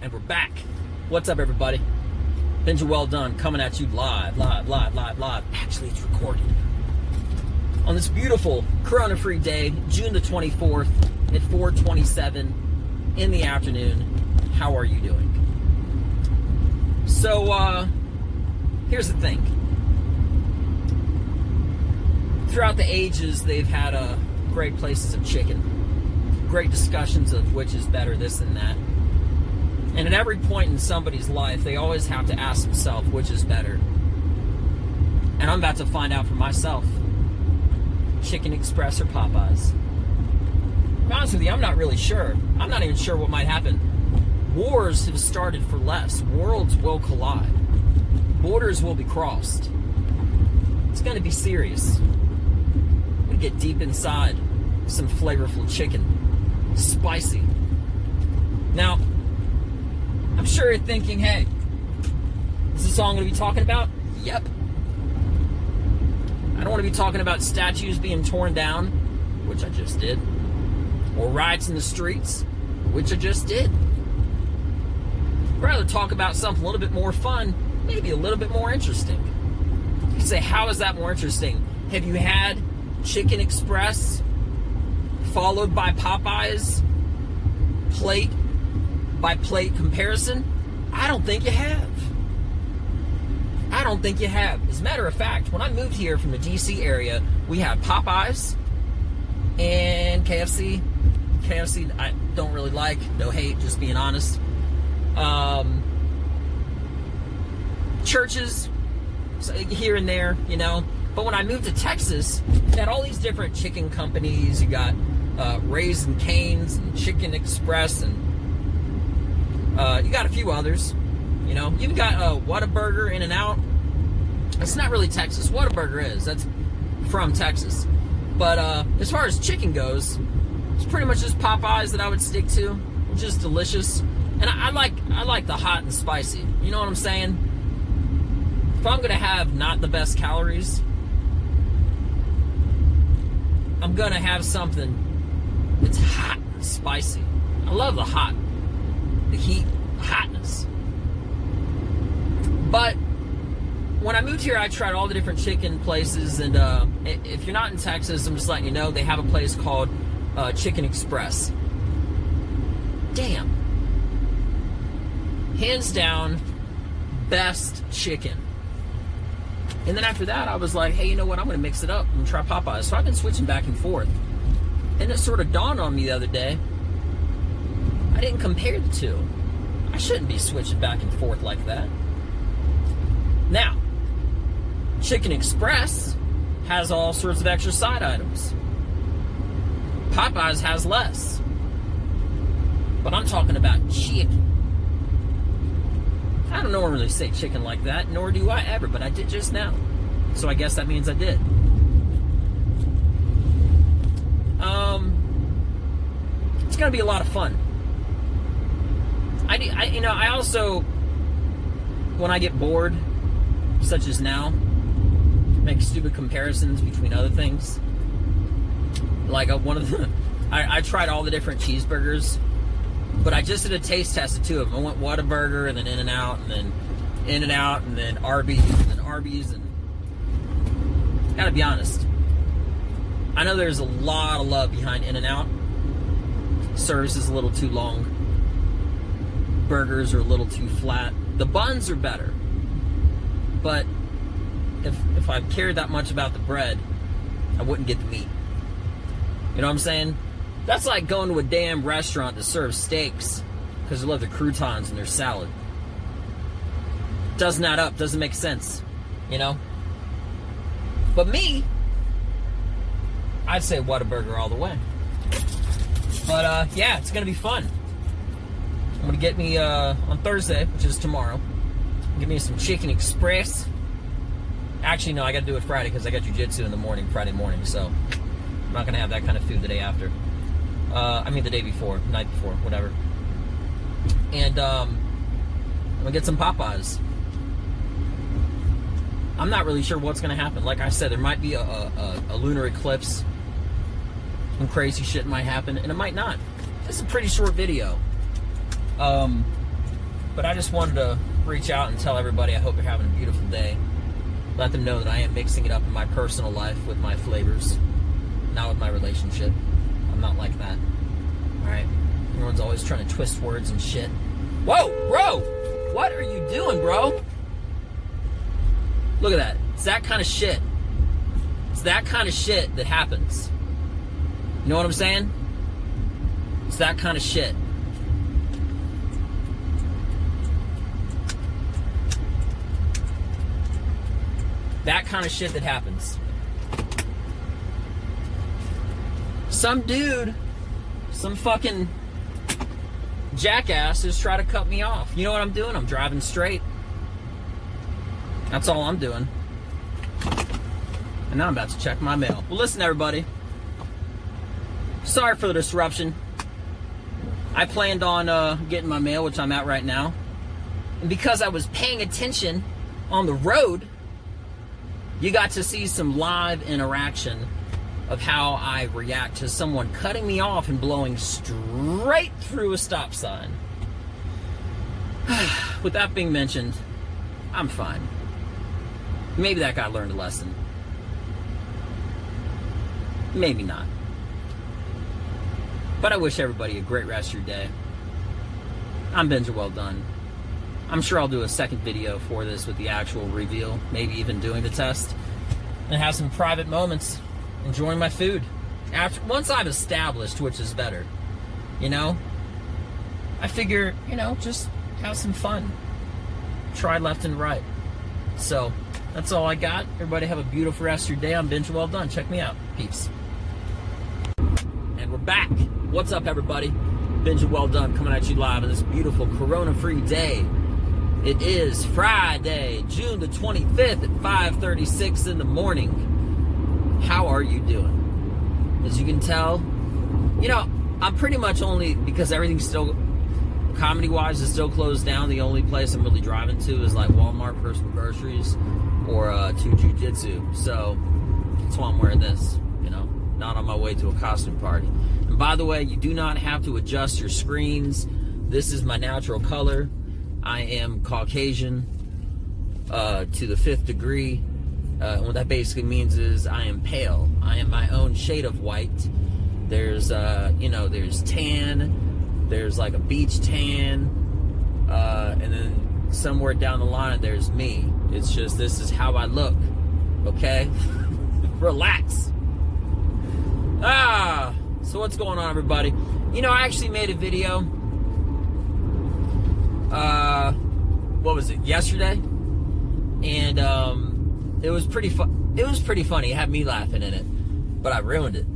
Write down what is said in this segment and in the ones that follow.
And we're back. What's up, everybody? Benja Welldone coming at you live. Actually, it's recorded. On this beautiful Corona-free day, June the 24th at 4:27 in the afternoon. How are you doing? So, here's the thing. Throughout the ages, they've had great places of chicken. Great discussions of which is better, this and that. And at every point in somebody's life, they always have to ask themselves which is better. And I'm about to find out for myself. Chicken Express or Popeyes? To be honest with you, I'm not really sure. I'm not even sure what might happen. Wars have started for less. Worlds will collide. Borders will be crossed. It's going to be serious. I'm going to get deep inside some flavorful chicken. Spicy. Now, I'm sure you're thinking, hey, is this all I'm going to be talking about? Yep. I don't want to be talking about statues being torn down, which I just did, or riots in the streets, which I just did. I'd rather talk about something a little bit more fun, maybe a little bit more interesting. You say, how is that more interesting? Have you had Chicken Express followed by Popeyes plate by plate comparison? I don't think you have. I don't think you have. As a matter of fact, when I moved here from the DC area, we had Popeyes and KFC. KFC I don't really like. No hate, just being honest. Churches here and there, you know. But when I moved to Texas, you had all these different chicken companies. You got Raising Cane's and Chicken Express, and you got a few others. You know, you've got Whataburger, In-N-Out. It's not really Texas. Whataburger is. That's from Texas. But as far as chicken goes, it's pretty much just Popeyes that I would stick to, which is delicious. And I like the hot and spicy. You know what I'm saying? If I'm gonna have not the best calories, I'm gonna have something that's hot and spicy. I love the hot, the heat, the hotness. But when I moved here, I tried all the different chicken places, and if you're not in Texas, I'm just letting you know, they have a place called Chicken Express. Damn. Hands down, best chicken. And then after that, I was like, hey, you know what? I'm going to mix it up and try Popeyes. So I've been switching back and forth. And it sort of dawned on me the other day, I didn't compare the two. I shouldn't be switching back and forth like that. Now, Chicken Express has all sorts of extra side items. Popeyes has less. But I'm talking about chicken. I don't normally say chicken like that, nor do I ever, but I did just now. So I guess that means I did. It's going to be a lot of fun. I also, when I get bored, such as now, make stupid comparisons between other things. Like I tried all the different cheeseburgers, but I just did a taste test of two of them. I went Whataburger and then In-N-Out, and then In-N-Out, and then Arby's, and then Arby's, and gotta be honest, I know there's a lot of love behind In-N-Out. Service is a little too long. Burgers are a little too flat. The buns are better. But if I cared that much about the bread, I wouldn't get the meat. You know what I'm saying? That's like going to a damn restaurant that serves steaks because they love their croutons and their salad. Doesn't add up. Doesn't make sense. You know? But me, I'd say Whataburger all the way. But, yeah, it's going to be fun. I'm going to get me, on Thursday, which is tomorrow, get me some Chicken Express. Actually, no, I got to do it Friday because I got jiu-jitsu in the morning, Friday morning, so I'm not going to have that kind of food the day after. The day before, night before, whatever. And, I'm going to get some Popeyes. I'm not really sure what's going to happen. Like I said, there might be a lunar eclipse. Some crazy shit might happen, and it might not. This is a pretty short video. But I just wanted to reach out and tell everybody I hope you're having a beautiful day. Let them know that I am mixing it up in my personal life with my flavors, not with my relationship. I'm not like that. Alright? Everyone's always trying to twist words and shit. Whoa, bro! What are you doing, bro? Look at that. It's that kind of shit. It's that kind of shit that happens. You know what I'm saying? It's that kind of shit. That kind of shit that happens. Some dude, some fucking jackass is trying to cut me off. You know what I'm doing? I'm driving straight. That's all I'm doing. And now I'm about to check my mail. Well, listen, everybody. Sorry for the disruption. I planned on getting my mail, which I'm at right now. And because I was paying attention on the road, you got to see some live interaction of how I react to someone cutting me off and blowing straight through a stop sign. With that being mentioned, I'm fine. Maybe that guy learned a lesson. Maybe not. But I wish everybody a great rest of your day. I'm Benja Welldone. I'm sure I'll do a second video for this with the actual reveal, maybe even doing the test, and have some private moments enjoying my food. Once I've established which is better, you know, I figure, you know, just have some fun. Try left and right. So, that's all I got. Everybody have a beautiful rest of your day. I'm Benja Welldone. Check me out. Peace. And we're back. What's up, everybody? Benja Welldone coming at you live on this beautiful corona-free day. It is Friday, June the 25th at 5:36 in the morning. How are you doing? As you can tell, you know, I'm pretty much only, because everything's still, comedy-wise, is still closed down. The only place I'm really driving to is like Walmart for some groceries or to jiu-jitsu. So that's why I'm wearing this, you know, not on my way to a costume party. And by the way, you do not have to adjust your screens. This is my natural color. I am Caucasian to the 5th degree. What that basically means is I am pale. I am my own shade of white. There's, you know, there's tan. There's like a beach tan. And then somewhere down the line, there's me. It's just, this is how I look. Okay? Relax. So what's going on, everybody? You know, I actually made a video. What was it? Yesterday? And, it was pretty funny. It had me laughing in it. But I ruined it.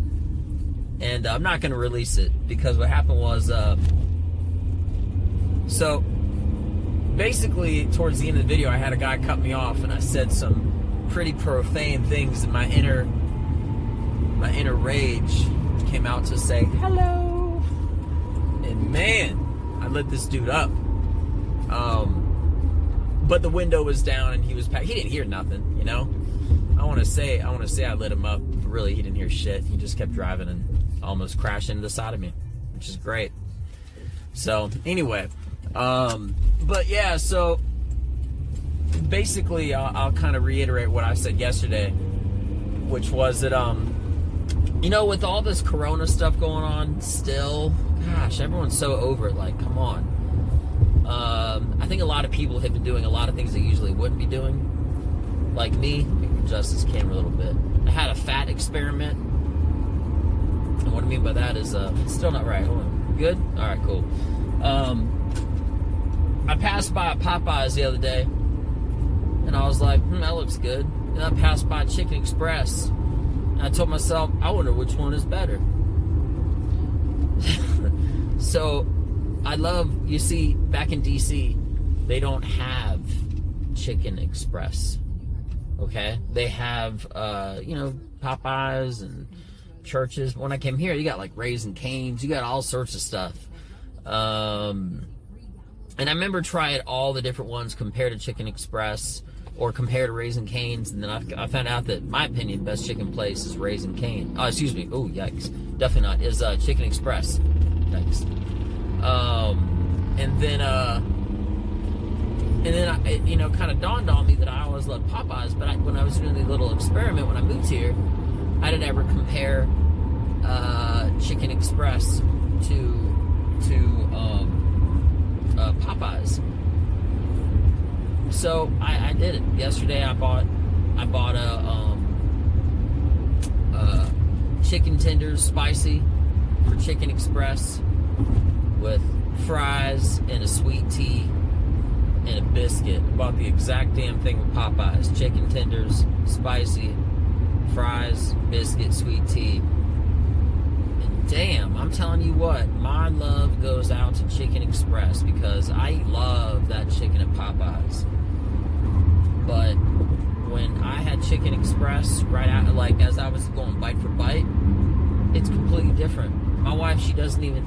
And I'm not going to release it because what happened was, so basically towards the end of the video, I had a guy cut me off and I said some pretty profane things, and my inner rage came out to say hello. And man, I lit this dude up. But the window was down and he didn't hear nothing, you know? I want to say I lit him up, but really he didn't hear shit. He just kept driving and almost crashed into the side of me, which is great. So anyway, but yeah, so basically I'll kind of reiterate what I said yesterday, which was that, you know, with all this corona stuff going on still, gosh, everyone's so over it, like, come on. I think a lot of people have been doing a lot of things they usually wouldn't be doing. Like me, adjust this camera a little bit. I had a fat experiment. And what I mean by that is, it's still not right. Hold on. Good? Alright, cool. I passed by Popeyes the other day. And I was like, that looks good. And I passed by Chicken Express. And I told myself, I wonder which one is better. So, you see, back in DC, they don't have Chicken Express, okay? They have, you know, Popeyes and Churches. When I came here, you got, like, Raising Cane's. You got all sorts of stuff. And I remember trying all the different ones compared to Chicken Express or compared to Raising Cane's, and then I found out that, in my opinion, the best chicken place is Raising Cane. Oh, excuse me. Oh, yikes. Definitely not. Is Chicken Express. Yikes. And then, And then, kind of dawned on me that I always loved Popeyes, but when I was doing the little experiment when I moved here, I didn't ever compare Chicken Express to Popeyes. So I did it. Yesterday I bought a chicken tenders spicy for Chicken Express with fries and a sweet tea and a biscuit. I bought the exact damn thing with Popeyes. Chicken tenders, spicy, fries, biscuit, sweet tea. And damn, I'm telling you what, my love goes out to Chicken Express because I love that chicken at Popeyes. But when I had Chicken Express right out, like as I was going bite for bite, it's completely different. My wife, she doesn't even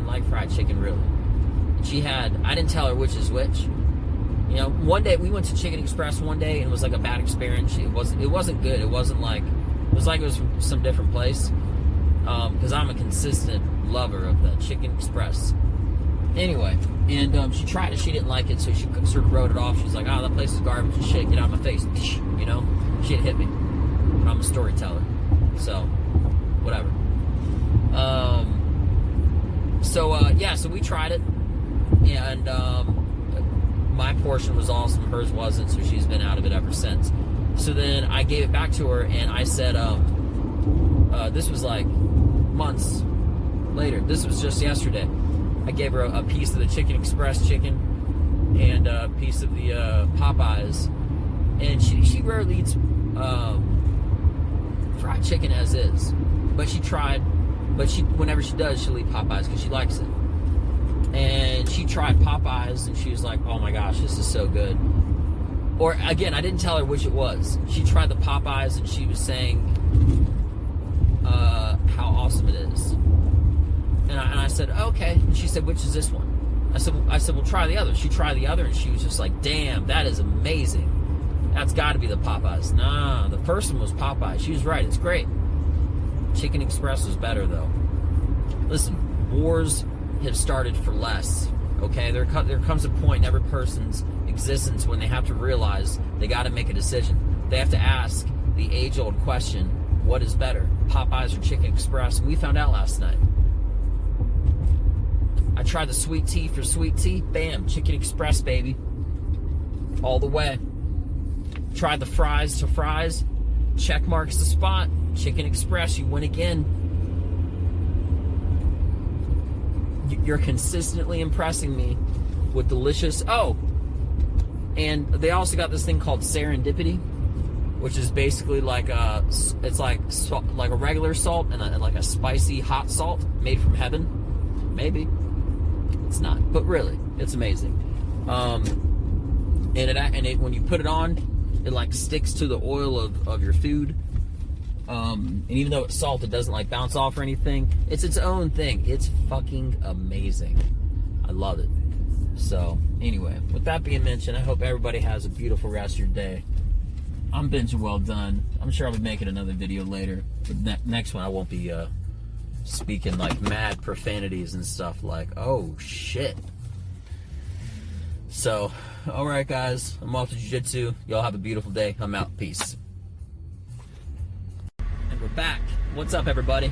like fried chicken really. I didn't tell her which is which. One day we went to Chicken Express one day and it was like a bad experience. It wasn't good. It was like it was from some different place. Because I'm a consistent lover of the Chicken Express. Anyway, and she tried it. She didn't like it, so she sort of wrote it off. She's like, "Oh, that place is garbage and shit. Get out of my face." She had hit me. But I'm a storyteller, so whatever. So we tried it, and my portion was awesome. Hers wasn't, so she's been out of it ever since. So then I gave it back to her, and I said, this was like months later. This was just yesterday. I gave her a piece of the Chicken Express chicken and a piece of the Popeyes, and she rarely eats fried chicken as is, but she tried. But whenever she does, she'll eat Popeyes because she likes it. And she tried Popeyes, and she was like, "Oh my gosh, this is so good." Or again, I didn't tell her which it was. She tried the Popeyes, and she was saying how awesome it is. And I said, "Okay." And she said, "Which is this one?" I said, "Well, try the other." She tried the other, and she was just like, "Damn, that is amazing. That's got to be the Popeyes." Nah, the first one was Popeyes. She was right. It's great. Chicken Express was better, though. Listen, wars have started for less, okay? There comes a point in every person's existence when they have to realize they got to make a decision. They have to ask the age-old question, what is better, Popeyes or Chicken Express? And we found out last night. I tried the sweet tea for sweet tea. Bam, Chicken Express, baby. All the way. Tried the fries to fries. Check marks the spot. Chicken Express, you win again. You're consistently impressing me with delicious. Oh, and they also got this thing called serendipity, which is basically like it's like a regular salt and like a spicy hot salt made from heaven. Maybe it's not, but really, it's amazing. And it when you put it on, it like sticks to the oil of your food. And even though it's salt, it doesn't like bounce off or anything. It's its own thing. It's fucking amazing. I love it. So anyway, with that being mentioned, I hope everybody has a beautiful rest of your day. I'm Benja Welldone. I'm sure I'll be making another video later. But next one I won't be speaking like mad profanities and stuff like, oh shit. So, alright guys, I'm off to jiu-jitsu. Y'all have a beautiful day. I'm out. Peace. We're back. What's up, everybody?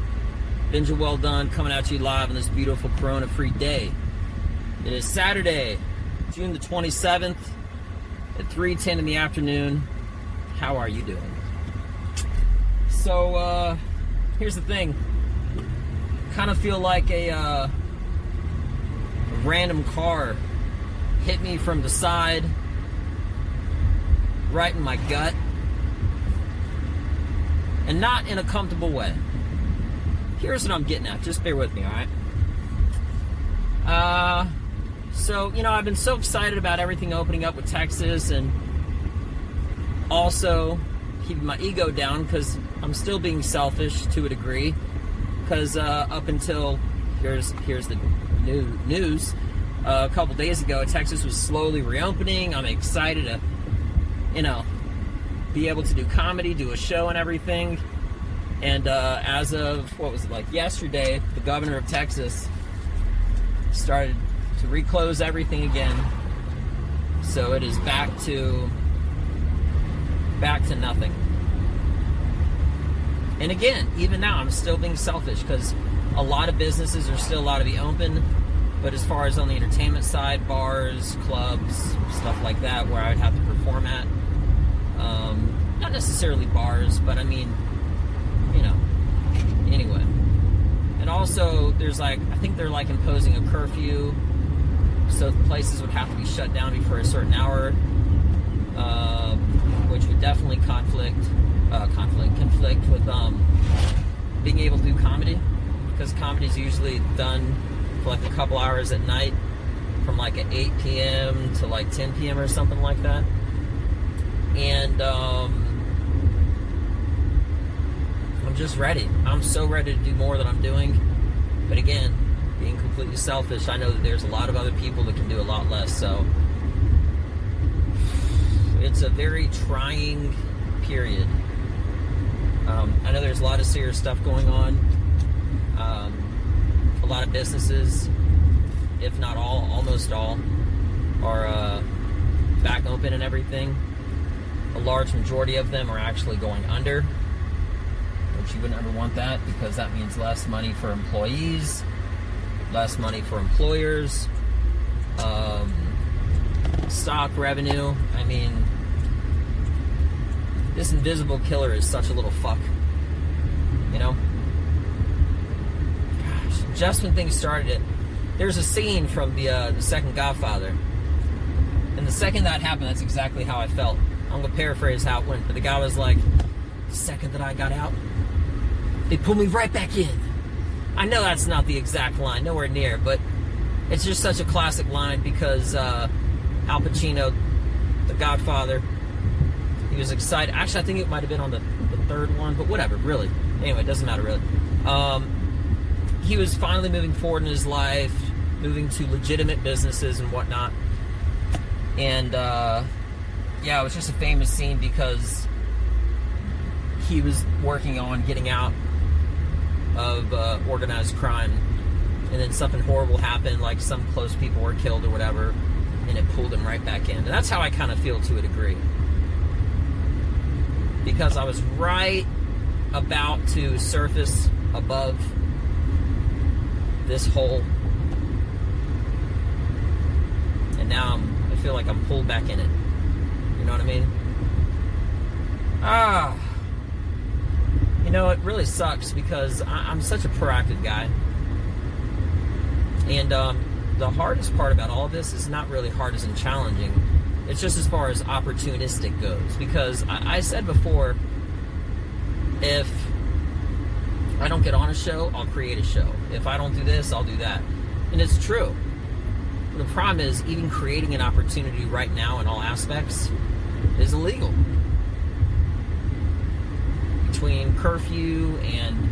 Benja Welldone coming at you live on this beautiful Corona-free day. It is Saturday, June the 27th at 3:10 in the afternoon. How are you doing? So, here's the thing. Kind of feel like a random car hit me from the side, right in my gut. And not in a comfortable way. Here's what I'm getting at. Just bear with me, alright? So, I've been so excited about everything opening up with Texas and also keeping my ego down because I'm still being selfish to a degree. Because up until, here's the news, a couple days ago, Texas was slowly reopening. I'm excited to, be able to do comedy, do a show and everything. And as of, yesterday, the governor of Texas started to reclose everything again. So it is back to nothing. And again, even now, I'm still being selfish because a lot of businesses are still allowed to be open. But as far as on the entertainment side, bars, clubs, stuff like that, where I would have to perform at, not necessarily bars, but I mean, you know, anyway. And also, there's like, I think they're like imposing a curfew, so places would have to be shut down before a certain hour, which would definitely conflict with being able to do comedy, because comedy is usually done for like a couple hours at night, from like at 8 p.m. to like 10 p.m. or something like that. And I'm just ready. I'm so ready to do more than I'm doing. But again, being completely selfish, I know that there's a lot of other people that can do a lot less. So it's a very trying period. I know there's a lot of serious stuff going on. A lot of businesses, if not all, almost all, are back open and everything. A large majority of them are actually going under, which you wouldn't ever want that, because that means less money for employees, less money for employers, stock revenue. I mean, this invisible killer is such a little fuck, you know? Gosh, just when things started, there's a scene from the second Godfather, and the second that happened, that's exactly how I felt. I'm going to paraphrase how it went, but the guy was like, the second that I got out, they pulled me right back in. I know that's not the exact line, nowhere near, but it's just such a classic line because Al Pacino, the Godfather, he was excited. Actually, I think it might have been on the third one, but whatever, really. Anyway, it doesn't matter, really. He was finally moving forward in his life, moving to legitimate businesses and whatnot. And, yeah, it was just a famous scene because he was working on getting out of organized crime, and then something horrible happened, like some close people were killed or whatever, and it pulled him right back in. And that's how I kind of feel to a degree, because I was right about to surface above this hole, and now I feel like I'm pulled back in it. You know what I mean? You know, it really sucks because I'm such a proactive guy. And the hardest part about all of this is not really hard as in challenging. It's just as far as opportunistic goes. Because I said before, if I don't get on a show, I'll create a show. If I don't do this, I'll do that. And it's true. The problem is, even creating an opportunity right now in all aspects is illegal. Between curfew and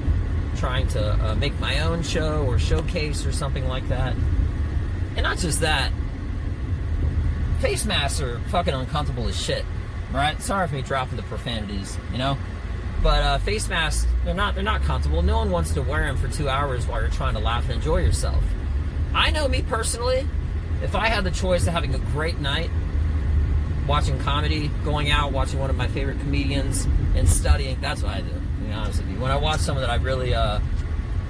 trying to make my own show or showcase or something like that. And not just that, face masks are fucking uncomfortable as shit, right? Sorry for me dropping the profanities, you know? But face masks, they're not comfortable. No one wants to wear them for 2 hours while you're trying to laugh and enjoy yourself. I know me personally, if I had the choice of having a great night, watching comedy, going out, watching one of my favorite comedians, and studying, that's what I do, to be honest with you. When I watch someone that I really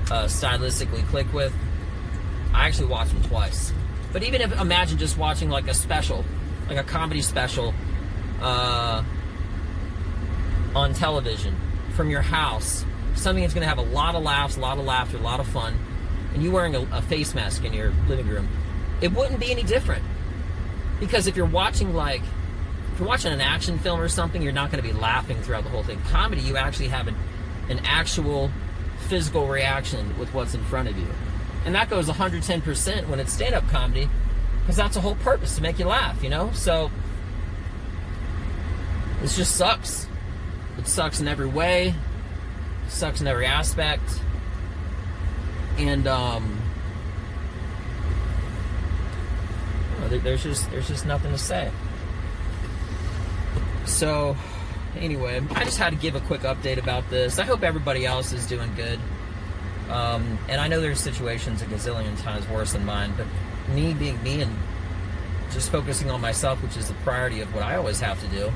stylistically click with, I actually watch them twice. But even if, imagine just watching like a special, like a comedy special on television from your house, something that's going to have a lot of laughs, a lot of laughter, a lot of fun, and you wearing a face mask in your living room, it wouldn't be any different. Because if you're watching an action film or something, you're not going to be laughing throughout the whole thing. Comedy, you actually have an actual physical reaction with what's in front of you. And that goes 110% when it's stand-up comedy, because that's the whole purpose, to make you laugh, you know? So, this just sucks. It sucks in every way. It sucks in every aspect. And, there's just nothing to say. So, anyway, I just had to give a quick update about this. I hope everybody else is doing good. And I know there's situations a gazillion times worse than mine, but me being me and just focusing on myself, which is the priority of what I always have to do.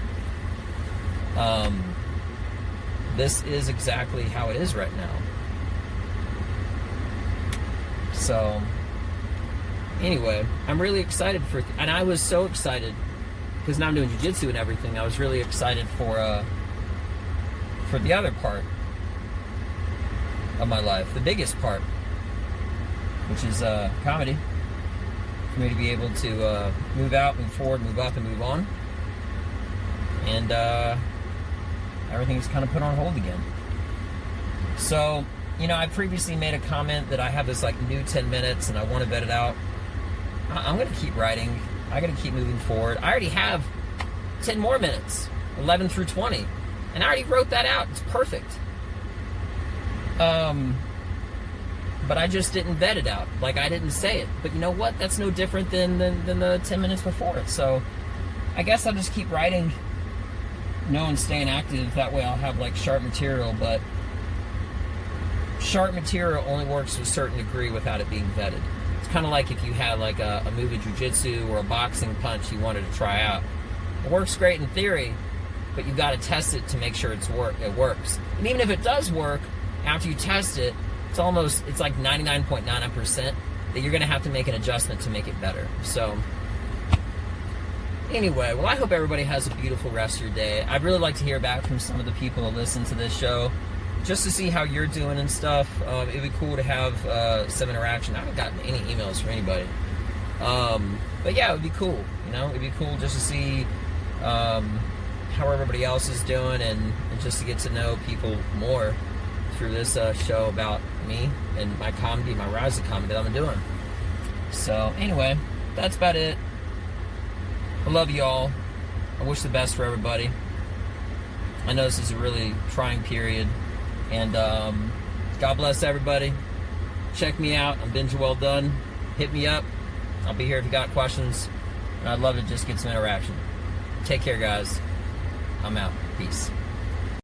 This is exactly how it is right now. So, anyway, I'm really excited and I was so excited because now I'm doing jiu-jitsu and everything. I was really excited for the other part of my life, the biggest part, which is comedy. For me to be able to move out, move forward, move up, and move on. And everything's kind of put on hold again. So, I previously made a comment that I have this new 10 minutes and I want to vet it out. I'm going to keep writing. I got to keep moving forward. I already have 10 more minutes, 11 through 20. And I already wrote that out. It's perfect. But I just didn't vet it out. I didn't say it. But you know what? That's no different than the 10 minutes before it. So I guess I'll just keep writing, and staying active. That way I'll have sharp material. But sharp material only works to a certain degree without it being vetted. It's kind of like if you had a move of jiu-jitsu or a boxing punch you wanted to try out. It works great in theory, but you've got to test it to make sure it works. And even if it does work, after you test it, it's 99.99% that you're going to have to make an adjustment to make it better. So, anyway, well, I hope everybody has a beautiful rest of your day. I'd really like to hear back from some of the people that listen to this show, just to see how you're doing and stuff. It'd be cool to have some interaction. I haven't gotten any emails from anybody. But yeah, it would be cool. It'd be cool just to see how everybody else is doing and just to get to know people more through this show about me and my comedy, my rise of comedy that I'm doing. So anyway, that's about it. I love you all. I wish the best for everybody. I know this is a really trying period. And God bless everybody. Check me out. I'm Benja Welldone. Hit me up. I'll be here if you got questions. And I'd love to just get some interaction. Take care, guys. I'm out. Peace.